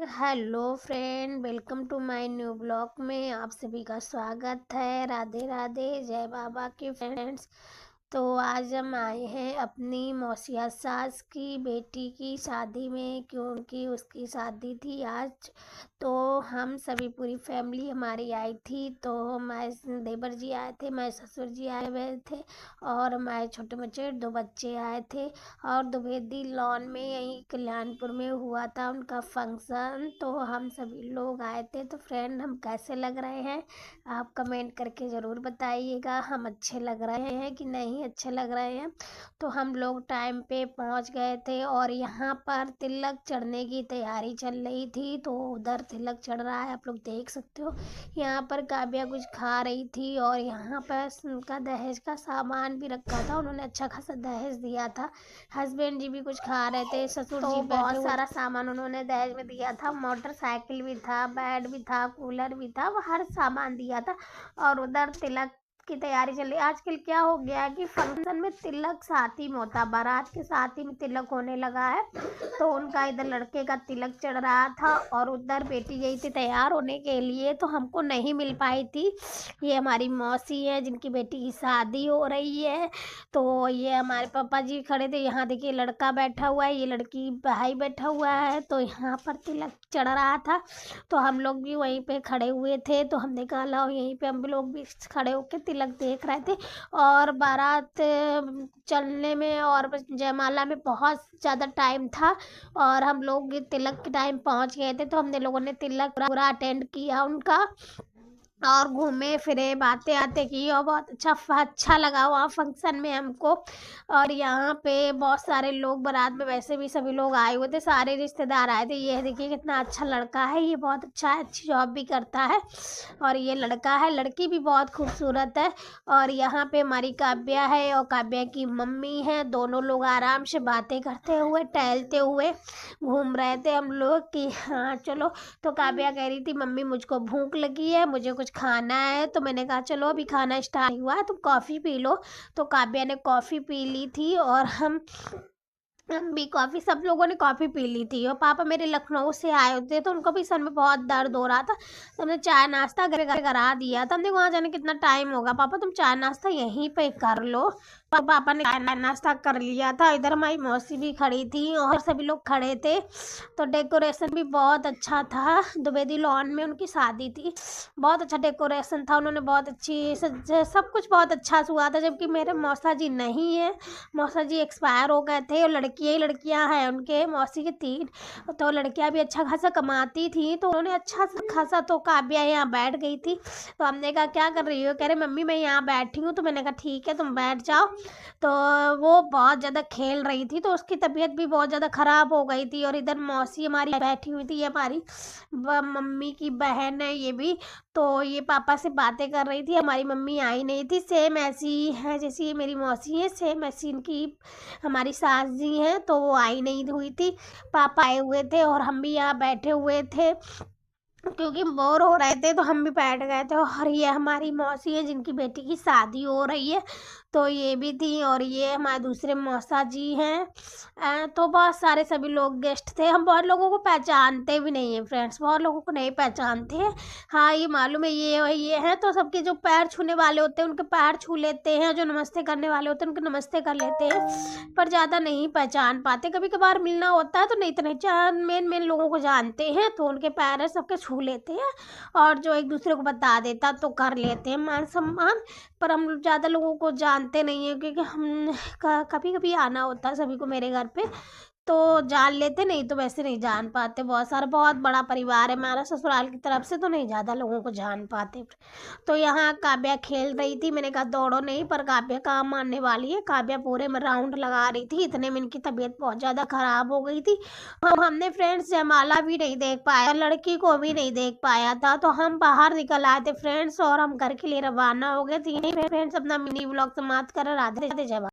Hello friend, welcome to my new blog में आप सभी का स्वागत है। राधे राधे, जय बाबा की फ्रेंड्स। तो आज हम आए हैं अपनी मौसिया सास की बेटी की शादी में, क्योंकि उसकी शादी थी आज। तो हम सभी पूरी फैमिली हमारी आई थी। तो हमारे देवर जी आए थे, हमारे ससुर जी आए हुए थे और हमारे छोटे बच्चे 2 बच्चे आए थे। और द्विवेदी लॉन में यहीं कल्याणपुर में हुआ था उनका फंक्शन। तो हम सभी लोग आए थे। तो फ्रेंड, हम कैसे लग रहे हैं आप कमेंट करके ज़रूर बताइएगा। हम अच्छे लग रहे हैं कि नहीं अच्छे लग रहे हैं। तो हम लोग टाइम पे पहुंच गए थे और यहाँ पर तिलक चढ़ने की तैयारी चल रही थी। तो उधर तिलक चढ़ रहा है, आप लोग देख सकते हो। यहाँ पर काव्या कुछ खा रही थी और यहाँ पर उनका दहेज का सामान भी रखा था। उन्होंने अच्छा खासा दहेज दिया था। हस्बैंड जी भी कुछ खा रहे थे, ससुर जी बहुत सारा सामान उन्होंने दहेज में दिया था। मोटरसाइकिल भी था, बेड भी था, कूलर भी था, वो हर सामान दिया था। और उधर तिलक की तैयारी चल रही। आजकल क्या हो गया है कि फंक्शन में तिलक साथ ही में होता, बारात के साथ ही में तिलक होने लगा है। तो उनका इधर लड़के का तिलक चढ़ रहा था और उधर बेटी गई थी तैयार होने के लिए, तो हमको नहीं मिल पाई थी। ये हमारी मौसी है जिनकी बेटी की शादी हो रही है। तो ये हमारे पापा जी खड़े थे। यहाँ देखिए लड़का बैठा हुआ है, ये लड़की भाई बैठा हुआ है। तो यहाँ पर तिलक चढ़ रहा था, तो हम लोग भी वहीं पे खड़े हुए थे। तो हमने कहा लाओ यहीं पे हम लोग भी खड़े होकर तिलक देख रहे थे। और बारात चलने में और जयमाला में बहुत ज़्यादा टाइम था और हम लोग तिलक के टाइम पहुंच गए थे। तो हमने लोगों ने तिलक पूरा अटेंड किया उनका और घूमे फिरे, बातें आते की और बहुत अच्छा लगा वहाँ फंक्शन में हमको। और यहाँ पे बहुत सारे लोग बारात में वैसे भी सभी लोग आए हुए थे, सारे रिश्तेदार आए थे। ये देखिए कितना अच्छा लड़का है, ये बहुत अच्छा है, अच्छी जॉब भी करता है। और ये लड़का है, लड़की भी बहुत खूबसूरत है। और यहाँ पे हमारी काव्या है और काव्या की मम्मी है। दोनों लोग आराम से बातें करते हुए टहलते हुए घूम रहे थे हम लोग कि हाँ चलो। तो काव्या कह रही थी मम्मी मुझको भूख लगी है, मुझे कुछ खाना है। तो मैंने कहा चलो अभी खाना स्टार्ट हुआ है, तुम कॉफ़ी पी लो। तो काव्या ने कॉफ़ी पी ली थी और हम भी कॉफ़ी, सब लोगों ने कॉफ़ी पी ली थी। और पापा मेरे लखनऊ से आए होते तो उनको भी सर में बहुत दर्द हो रहा था। तो हमने चाय नाश्ता घर करा दिया था। हमने वहाँ जाने कितना टाइम होगा, पापा तुम चाय नाश्ता यहीं पे कर लो। पापा ने चाय नाश्ता कर लिया था। इधर हमारी मौसी भी खड़ी थी और सभी लोग खड़े थे। तो डेकोरेशन भी बहुत अच्छा था। द्विवेदी लॉन में उनकी शादी थी, बहुत अच्छा डेकोरेशन था। उन्होंने बहुत अच्छी सब कुछ बहुत अच्छा से हुआ था। जबकि मेरे मौसा जी नहीं है, मौसा जी एक्सपायर हो गए थे और लड़कियाँ ही लड़कियाँ हैं उनके, मौसी के 3। तो लड़कियाँ भी अच्छा खासा कमाती थी। तो उन्होंने अच्छा खासा, तो काव्या यहाँ बैठ गई थी। तो हमने कहा क्या कर रही हो, कह रहे मम्मी मैं यहाँ बैठी हूँ। तो मैंने कहा ठीक है तुम बैठ जाओ। तो वो बहुत ज़्यादा खेल रही थी, तो उसकी तबीयत भी बहुत ज़्यादा ख़राब हो गई थी। और इधर मौसी हमारी बैठी हुई थी, ये हमारी मम्मी की बहन है ये भी। तो ये पापा से बातें कर रही थी। हमारी मम्मी आई नहीं थी, सेम ऐसी है जैसी ये मेरी मौसी है, सेम ऐसी इनकी हमारी सास जी हैं। तो वो आई नहीं हुई थी, पापा आए हुए थे और हम भी यहाँ बैठे हुए थे क्योंकि बोर हो रहे थे। तो हम भी बैठ गए थे। और ये हमारी मौसी है जिनकी बेटी की शादी हो रही है, तो ये भी थी। और ये हमारे दूसरे मौसा जी हैं। तो बहुत सारे सभी लोग गेस्ट थे। हम बहुत लोगों को पहचानते भी नहीं हैं फ्रेंड्स, बहुत लोगों को नहीं पहचानते हैं। हाँ ये मालूम है ये हैं। तो सबके जो पैर छूने वाले होते हैं उनके पैर छू लेते हैं, जो नमस्ते करने वाले होते हैं उनके नमस्ते कर लेते हैं, पर ज़्यादा नहीं पहचान पाते। कभी कभार मिलना होता है तो नहीं तो नहीं, मेन लोगों को जानते हैं तो उनके पैर सबके छू लेते हैं। और जो एक दूसरे को बता देता तो कर लेते हैं मान सम्मान। पर हम ज़्यादा लोगों को जानते नहीं हैं, क्योंकि हम कभी कभी आना होता है सभी को मेरे घर पे, तो जान लेते, नहीं तो वैसे नहीं जान पाते। बहुत बड़ा परिवार है हमारा ससुराल की तरफ से, तो नहीं ज़्यादा लोगों को जान पाते। तो यहाँ काव्या खेल रही थी, मैंने कहा दौड़ो नहीं, पर काव्या काम मानने वाली है। काव्या पूरे में राउंड लगा रही थी, इतने में इनकी तबीयत बहुत ज़्यादा ख़राब हो गई थी। हमने फ्रेंड्स जयमाला भी नहीं देख पाया, लड़की को भी नहीं देख पाया था। तो हम बाहर निकल आए थे फ्रेंड्स और हम घर के लिए रवाना हो गए थे। फ्रेंड्स अपना मिनी व्लॉग समाप्त कर, राधे राधे, जय माता।